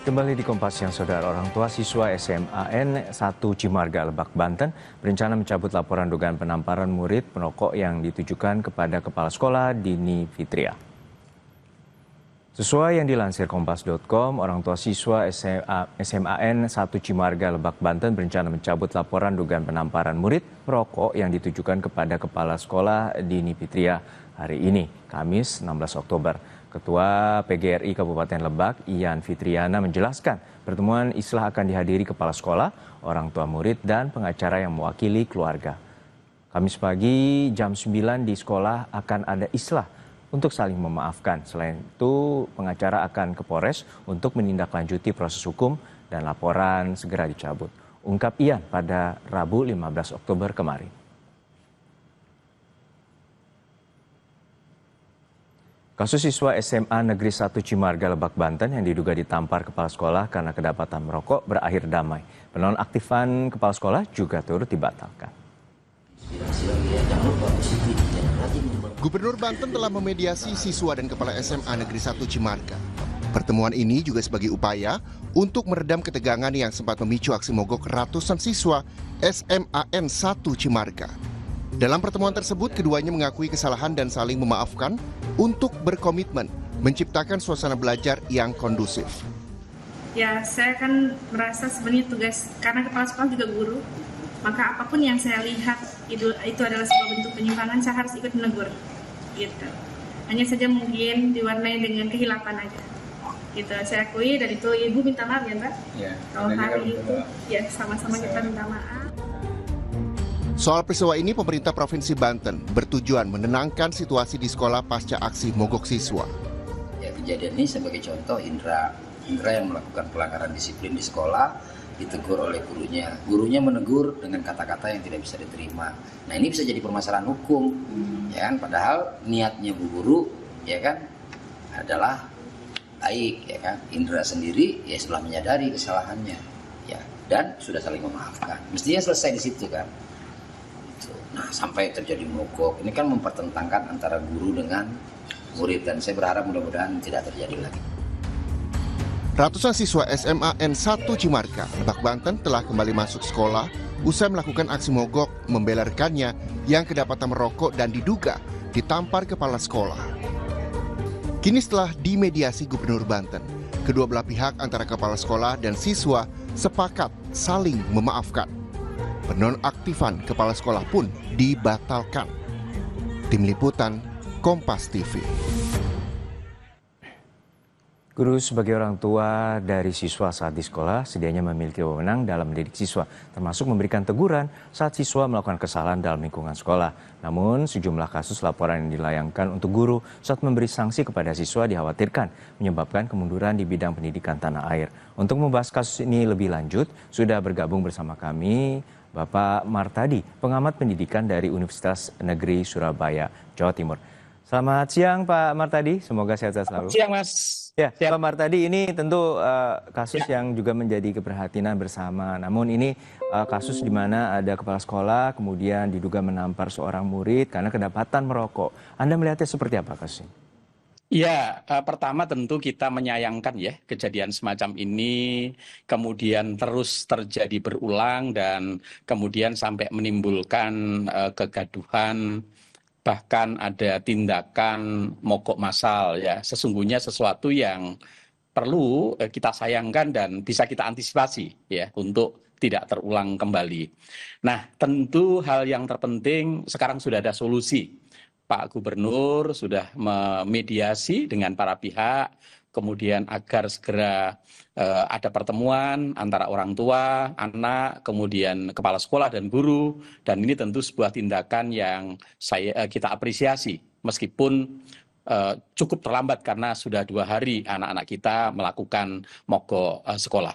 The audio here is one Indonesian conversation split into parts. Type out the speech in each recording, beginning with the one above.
Kembali di Kompas Siang, Saudara. Orang tua siswa SMAN 1 Cimarga, Lebak, Banten berencana mencabut laporan dugaan penamparan murid perokok yang ditujukan kepada Kepala Sekolah Dini Fitria. Sesuai yang dilansir Kompas.com, orang tua siswa SMAN 1 Cimarga, Lebak, Banten berencana mencabut laporan dugaan penamparan murid perokok yang ditujukan kepada Kepala Sekolah Dini Fitria hari ini, Kamis 16 Oktober. Ketua PGRI Kabupaten Lebak, Ian Fitriana menjelaskan pertemuan islah akan dihadiri kepala sekolah, orang tua murid, dan pengacara yang mewakili keluarga. Kamis pagi jam 9 di sekolah akan ada islah untuk saling memaafkan. Selain itu, pengacara akan ke Polres untuk menindaklanjuti proses hukum dan laporan segera dicabut. Ungkap Ian pada Rabu 15 Oktober kemarin. Kasus siswa SMA Negeri 1 Cimarga, Lebak, Banten yang diduga ditampar kepala sekolah karena kedapatan merokok berakhir damai. Penonaktifan kepala sekolah juga turut dibatalkan. Gubernur Banten telah memediasi siswa dan kepala SMA Negeri 1 Cimarga. Pertemuan ini juga sebagai upaya untuk meredam ketegangan yang sempat memicu aksi mogok ratusan siswa SMAN 1 Cimarga. Dalam pertemuan tersebut, keduanya mengakui kesalahan dan saling memaafkan untuk berkomitmen menciptakan suasana belajar yang kondusif. Ya, saya kan merasa sebenarnya tugas, karena kepala sekolah juga guru, maka apapun yang saya lihat itu adalah sebuah bentuk penyimpangan, saya harus ikut menegur. Gitu. Hanya saja mungkin diwarnai dengan kehilapan aja. Gitu, saya akui, dan itu Ibu minta maaf ya Mbak? Ya, kalau hari itu, ya sama-sama kita minta maaf. Soal peristiwa ini, pemerintah Provinsi Banten bertujuan menenangkan situasi di sekolah pasca aksi mogok siswa. Ya, kejadian ini sebagai contoh Indra yang melakukan pelanggaran disiplin di sekolah ditegur oleh gurunya. Gurunya menegur dengan kata-kata yang tidak bisa diterima. Nah, ini bisa jadi permasalahan hukum, ya kan? Padahal niatnya Bu Guru, ya kan, adalah baik, ya kan? Indra sendiri ya setelah menyadari kesalahannya, ya, dan sudah saling memaafkan. Mestinya selesai di situ kan. Nah, sampai terjadi mogok, ini kan mempertentangkan antara guru dengan murid, dan saya berharap mudah-mudahan tidak terjadi lagi. Ratusan siswa SMAN 1 Cimarga, Lebak, Banten telah kembali masuk sekolah usai melakukan aksi mogok membela rekannya yang kedapatan merokok dan diduga ditampar kepala sekolah. Kini setelah dimediasi Gubernur Banten, kedua belah pihak antara kepala sekolah dan siswa sepakat saling memaafkan. Penonaktifan kepala sekolah pun dibatalkan. Tim Liputan, Kompas TV. Guru sebagai orang tua dari siswa saat di sekolah sedianya memiliki wewenang dalam mendidik siswa, termasuk memberikan teguran saat siswa melakukan kesalahan dalam lingkungan sekolah. Namun, sejumlah kasus laporan yang dilayangkan untuk guru saat memberi sanksi kepada siswa dikhawatirkan menyebabkan kemunduran di bidang pendidikan tanah air. Untuk membahas kasus ini lebih lanjut, sudah bergabung bersama kami Bapak Martadi, pengamat pendidikan dari Universitas Negeri Surabaya, Jawa Timur. Selamat siang Pak Martadi, semoga sehat-sehat selalu. Siang Mas. Ya, Pak Martadi, ini tentu kasus yang juga menjadi keprihatinan bersama. Namun ini kasus di mana ada kepala sekolah kemudian diduga menampar seorang murid karena kedapatan merokok. Anda melihatnya seperti apa kasus ini? Ya, pertama tentu kita menyayangkan ya kejadian semacam ini, kemudian terus terjadi berulang dan kemudian sampai menimbulkan kegaduhan, bahkan ada tindakan mogok massal ya. Sesungguhnya sesuatu yang perlu kita sayangkan dan bisa kita antisipasi ya untuk tidak terulang kembali. Nah, tentu hal yang terpenting sekarang sudah ada solusi. Pak Gubernur sudah memediasi dengan para pihak, kemudian agar segera ada pertemuan antara orang tua, anak, kemudian kepala sekolah dan guru, dan ini tentu sebuah tindakan yang kita apresiasi, meskipun cukup terlambat karena sudah 2 hari anak-anak kita melakukan mogok sekolah.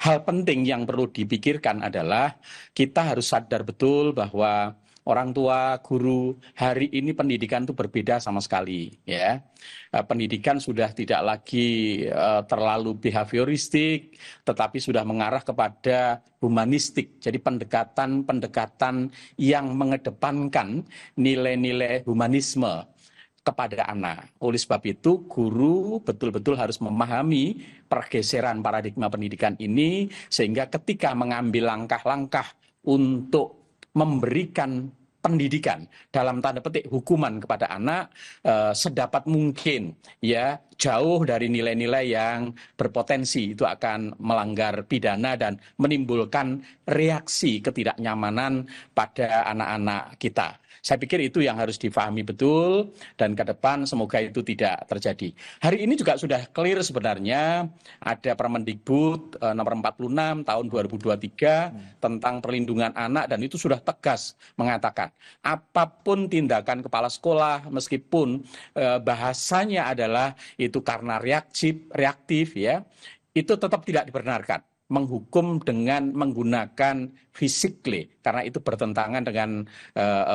Hal penting yang perlu dipikirkan adalah kita harus sadar betul bahwa orang tua, guru, hari ini pendidikan itu berbeda sama sekali, ya. Pendidikan sudah tidak lagi terlalu behavioristik, tetapi sudah mengarah kepada humanistik. Jadi pendekatan yang mengedepankan nilai-nilai humanisme. kepada anak. Oleh sebab itu, guru betul-betul harus memahami pergeseran paradigma pendidikan ini, sehingga ketika mengambil langkah-langkah untuk memberikan pendidikan dalam tanda petik hukuman kepada anak sedapat mungkin ya jauh dari nilai-nilai yang berpotensi itu akan melanggar pidana dan menimbulkan reaksi ketidaknyamanan pada anak-anak kita. Saya pikir itu yang harus difahami betul dan ke depan semoga itu tidak terjadi. Hari ini juga sudah clear sebenarnya ada Permendikbud nomor 46 tahun 2023 tentang perlindungan anak dan itu sudah tegas mengatakan apapun tindakan kepala sekolah meskipun bahasanya adalah itu karena reaktif ya, itu tetap tidak dibenarkan. Menghukum dengan menggunakan physically karena itu bertentangan dengan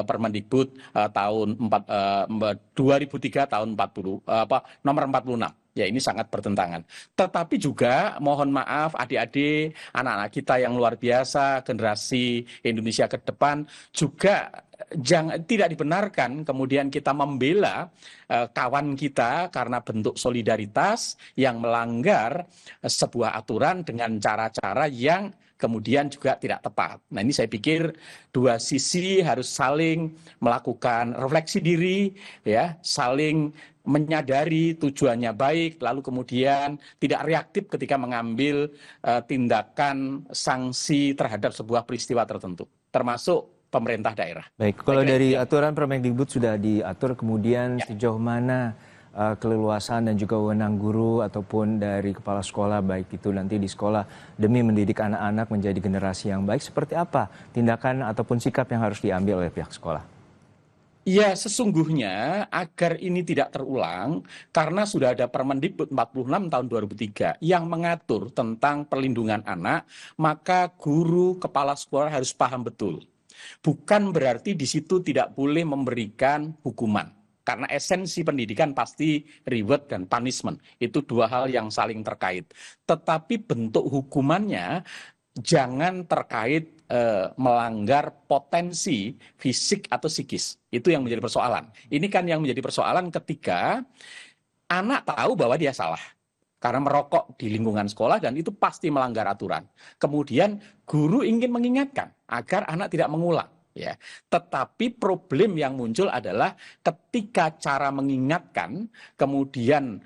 Permendikbud tahun 2003 tahun 40 nomor 46. Ya ini sangat bertentangan. Tetapi juga mohon maaf adik-adik, anak-anak kita yang luar biasa, generasi Indonesia ke depan juga tidak dibenarkan kemudian kita membela kawan kita karena bentuk solidaritas yang melanggar sebuah aturan dengan cara-cara yang kemudian juga tidak tepat. Nah ini saya pikir dua sisi harus saling melakukan refleksi diri, ya, saling menyadari tujuannya baik, lalu kemudian tidak reaktif ketika mengambil tindakan sanksi terhadap sebuah peristiwa tertentu, termasuk pemerintah daerah. Baik, kalau dari aturan Permendikbud sudah diatur, kemudian sejauh mana keleluasan dan juga wewenang guru ataupun dari kepala sekolah baik itu nanti di sekolah demi mendidik anak-anak menjadi generasi yang baik, seperti apa tindakan ataupun sikap yang harus diambil oleh pihak sekolah? Ya, sesungguhnya agar ini tidak terulang, karena sudah ada Permendikbud 46 tahun 2003 yang mengatur tentang perlindungan anak, maka guru kepala sekolah harus paham betul. Bukan berarti di situ tidak boleh memberikan hukuman. Karena esensi pendidikan pasti reward dan punishment. Itu dua hal yang saling terkait. Tetapi bentuk hukumannya jangan terkait melanggar potensi fisik atau psikis. Itu yang menjadi persoalan. Ini kan yang menjadi persoalan ketika anak tahu bahwa dia salah. Karena merokok di lingkungan sekolah dan itu pasti melanggar aturan. Kemudian guru ingin mengingatkan agar anak tidak mengulang. Ya, tetapi problem yang muncul adalah ketika cara mengingatkan kemudian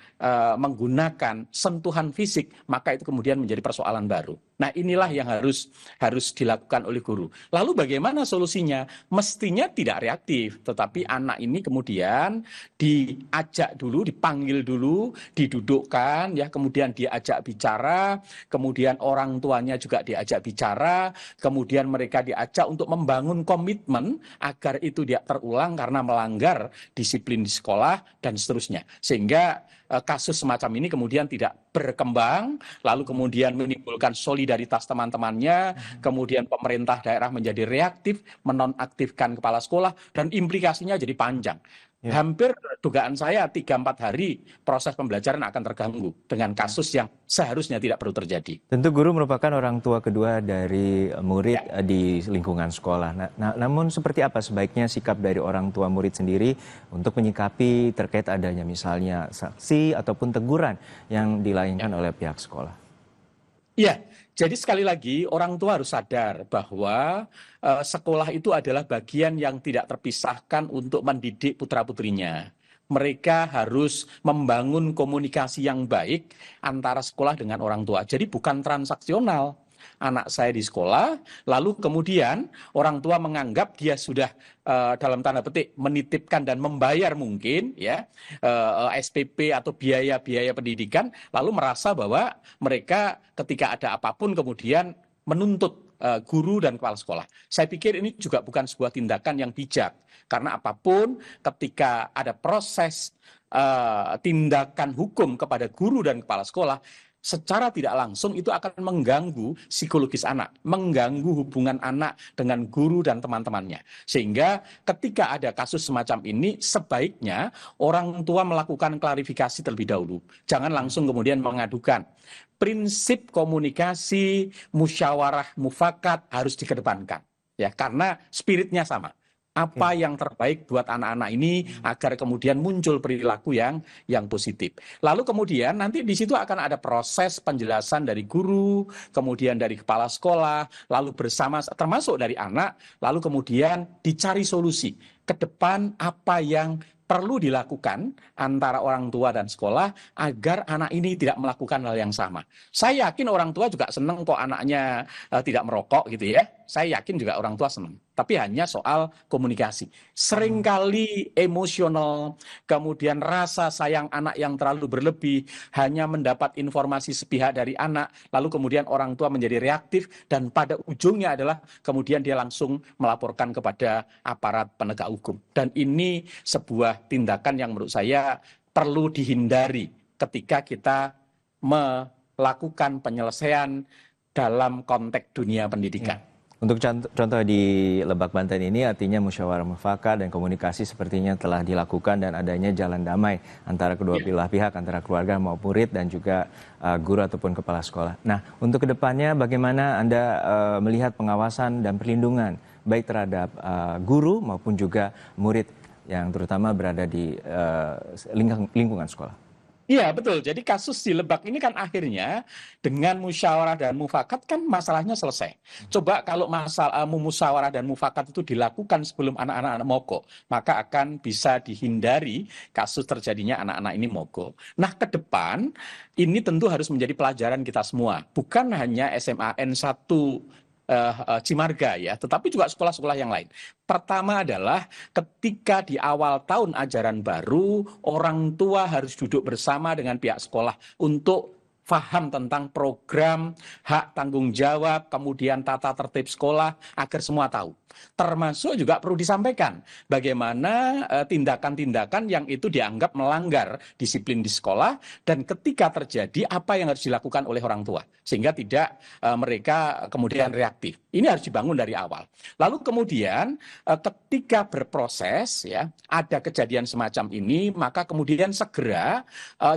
menggunakan sentuhan fisik, maka itu kemudian menjadi persoalan baru. Nah, inilah yang harus dilakukan oleh guru. Lalu bagaimana solusinya? Mestinya tidak reaktif, tetapi anak ini kemudian diajak dulu, dipanggil dulu, didudukkan, ya, kemudian diajak bicara, kemudian orang tuanya juga diajak bicara, kemudian mereka diajak untuk membangun komitmen agar itu tidak terulang karena melanggar disiplin di sekolah dan seterusnya. Sehingga kasus semacam ini kemudian tidak berkembang, lalu kemudian menimbulkan solidaritas teman-temannya, kemudian pemerintah daerah menjadi reaktif, menonaktifkan kepala sekolah, dan implikasinya jadi panjang. Ya. Hampir dugaan saya 3-4 hari proses pembelajaran akan terganggu dengan kasus yang seharusnya tidak perlu terjadi. Tentu guru merupakan orang tua kedua dari murid di lingkungan sekolah. Namun seperti apa sebaiknya sikap dari orang tua murid sendiri untuk menyikapi terkait adanya misalnya sanksi ataupun teguran yang dilayangkan oleh pihak sekolah? Iya, jadi sekali lagi orang tua harus sadar bahwa sekolah itu adalah bagian yang tidak terpisahkan untuk mendidik putra-putrinya. Mereka harus membangun komunikasi yang baik antara sekolah dengan orang tua. Jadi bukan transaksional. Anak saya di sekolah, lalu kemudian orang tua menganggap dia sudah dalam tanda petik menitipkan dan membayar mungkin ya SPP atau biaya-biaya pendidikan, lalu merasa bahwa mereka ketika ada apapun kemudian menuntut guru dan kepala sekolah. Saya pikir ini juga bukan sebuah tindakan yang bijak, karena apapun ketika ada proses tindakan hukum kepada guru dan kepala sekolah, secara tidak langsung itu akan mengganggu psikologis anak, mengganggu hubungan anak dengan guru dan teman-temannya. Sehingga ketika ada kasus semacam ini, sebaiknya orang tua melakukan klarifikasi terlebih dahulu. Jangan langsung kemudian mengadukan. Prinsip komunikasi, musyawarah, mufakat harus dikedepankan. Ya, karena spiritnya sama. apa yang terbaik buat anak-anak ini agar kemudian muncul perilaku yang positif. Lalu kemudian nanti di situ akan ada proses penjelasan dari guru, kemudian dari kepala sekolah, lalu bersama termasuk dari anak, lalu kemudian dicari solusi ke depan apa yang perlu dilakukan antara orang tua dan sekolah agar anak ini tidak melakukan hal yang sama. Saya yakin orang tua juga senang kok anaknya tidak merokok gitu ya. Saya yakin juga orang tua senang. Tapi hanya soal komunikasi. Seringkali emosional, kemudian rasa sayang anak yang terlalu berlebih, hanya mendapat informasi sepihak dari anak, lalu kemudian orang tua menjadi reaktif, dan pada ujungnya adalah kemudian dia langsung melaporkan kepada aparat penegak hukum. Dan ini sebuah tindakan yang menurut saya perlu dihindari ketika kita melakukan penyelesaian dalam konteks dunia pendidikan. Untuk contoh di Lebak Banten ini artinya musyawarah mufakat dan komunikasi sepertinya telah dilakukan dan adanya jalan damai antara kedua belah pihak, antara keluarga maupun murid dan juga guru ataupun kepala sekolah. Nah, untuk kedepannya bagaimana Anda melihat pengawasan dan perlindungan baik terhadap guru maupun juga murid yang terutama berada di lingkungan sekolah? Iya betul, jadi kasus di Lebak ini kan akhirnya dengan musyawarah dan mufakat kan masalahnya selesai. Coba kalau musyawarah dan mufakat itu dilakukan sebelum anak-anak mogok, maka akan bisa dihindari kasus terjadinya anak-anak ini mogok. Nah ke depan ini tentu harus menjadi pelajaran kita semua, bukan hanya SMAN 1 Cimarga ya, tetapi juga sekolah-sekolah yang lain. Pertama adalah ketika di awal tahun ajaran baru, orang tua harus duduk bersama dengan pihak sekolah untuk paham tentang program, hak tanggung jawab, kemudian tata tertib sekolah, agar semua tahu. Termasuk juga perlu disampaikan bagaimana tindakan-tindakan yang itu dianggap melanggar disiplin di sekolah, dan ketika terjadi apa yang harus dilakukan oleh orang tua, sehingga tidak mereka kemudian reaktif. Ini harus dibangun dari awal. Lalu kemudian ketika berproses ya ada kejadian semacam ini, maka kemudian segera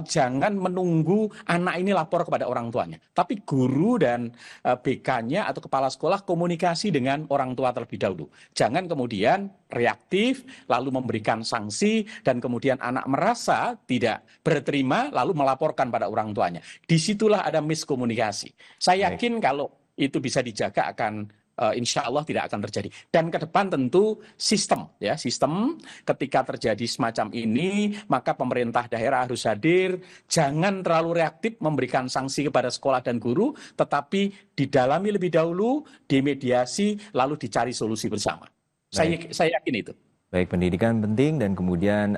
jangan menunggu anak ini lapor kepada orang tuanya, tapi guru dan BK-nya atau kepala sekolah komunikasi dengan orang tua terlebih dahulu. Jangan kemudian reaktif lalu memberikan sanksi dan kemudian anak merasa tidak berterima lalu melaporkan pada orang tuanya. Disitulah ada miskomunikasi. Saya yakin kalau itu bisa dijaga akan insya Allah tidak akan terjadi. Dan ke depan tentu sistem ketika terjadi semacam ini, maka pemerintah daerah harus hadir, jangan terlalu reaktif memberikan sanksi kepada sekolah dan guru, tetapi didalami lebih dahulu, dimediasi, lalu dicari solusi bersama. Saya yakin itu. Baik, pendidikan penting dan kemudian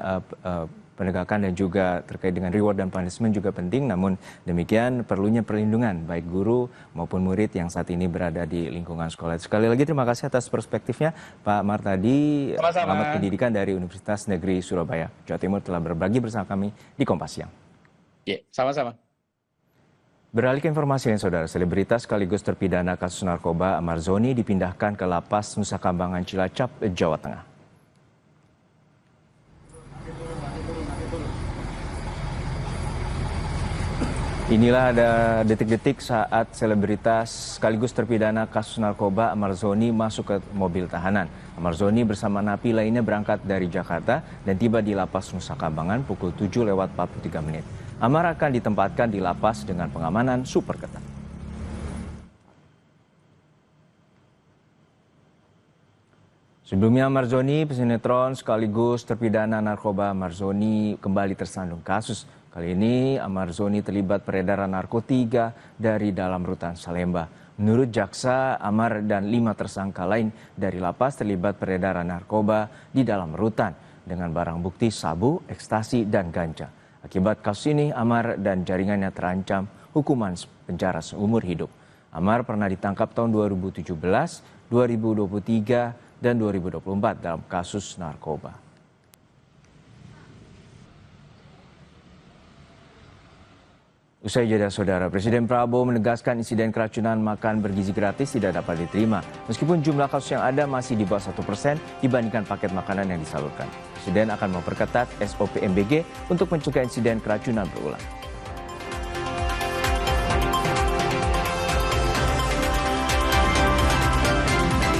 penegakan dan juga terkait dengan reward dan punishment juga penting, namun demikian perlunya perlindungan baik guru maupun murid yang saat ini berada di lingkungan sekolah. Sekali lagi terima kasih atas perspektifnya Pak Martadi, pengamat pendidikan dari Universitas Negeri Surabaya, Jawa Timur, telah berbagi bersama kami di Kompas Siang. Ya, sama-sama. Beralih ke informasi lain, saudara, selebritas sekaligus terpidana kasus narkoba Amar Zoni dipindahkan ke Lapas Nusa Kambangan Cilacap, Jawa Tengah. Inilah ada detik-detik saat selebritas sekaligus terpidana kasus narkoba Amar Zoni masuk ke mobil tahanan. Amar Zoni bersama napi lainnya berangkat dari Jakarta dan tiba di Lapas Nusa Kambangan pukul 7:43. Amar akan ditempatkan di lapas dengan pengamanan super ketat. Sebelumnya Amar Zoni, pesinetron sekaligus terpidana narkoba Amar Zoni kembali tersandung kasus. Kali ini Amar Zoni terlibat peredaran narkotika dari dalam rutan Salemba. Menurut jaksa, Amar dan 5 tersangka lain dari lapas terlibat peredaran narkoba di dalam rutan dengan barang bukti sabu, ekstasi, dan ganja. Akibat kasus ini, Amar dan jaringannya terancam hukuman penjara seumur hidup. Amar pernah ditangkap tahun 2017, 2023, dan 2024 dalam kasus narkoba. Usai jeda, saudara, Presiden Prabowo menegaskan insiden keracunan makan bergizi gratis tidak dapat diterima. Meskipun jumlah kasus yang ada masih di bawah 1% dibandingkan paket makanan yang disalurkan. Presiden akan memperketat SOP MBG untuk mencegah insiden keracunan berulang.